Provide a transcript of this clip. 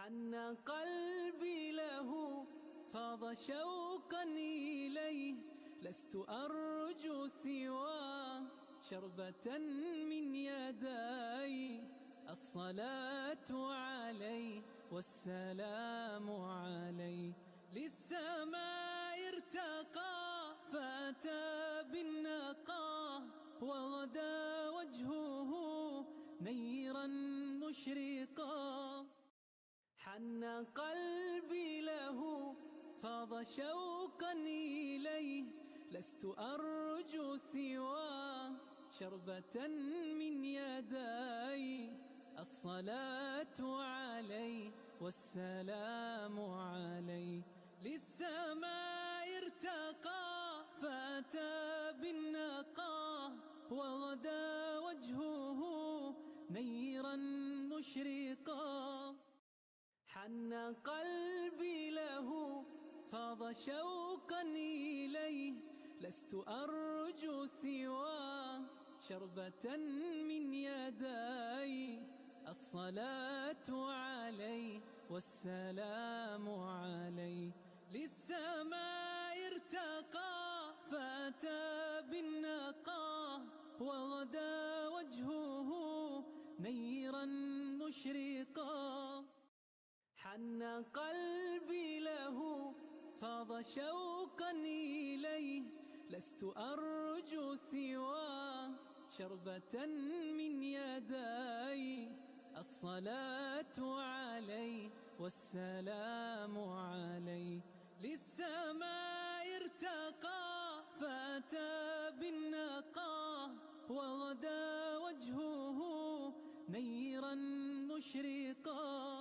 حن قلبي له فاض شوقا إليه، لست أرجو سوى شربة من يدي. الصلاة عليه والسلام عليه، للسماء ارتقى فأتى بالنقى، وغدا وجهه نيرا مشرقا. حن قلبي له فاض شوقا إليه، لست أرجو سوى شربة من يدي. الصلاة عليه والسلام عليه، للسماء ارتقى فأتى بالنقى، وغدا وجهه نيرا مشرقا. حن قلبي له فاض شوقا إليه، لست أرجو سوى شربة من يدي. الصلاة عليه والسلام عليه، للسماء ارتقى فأتى بالنقى، وغدا وجهه نيرا مشرقا. حن قلبي له فاض شوقا إليه، لست أرجو سوى شربة من يدي. الصلاة عليه والسلام عليه، للسماء ارتقى فأتى بالنقى، وغدا وجهه نيرا مشرقا.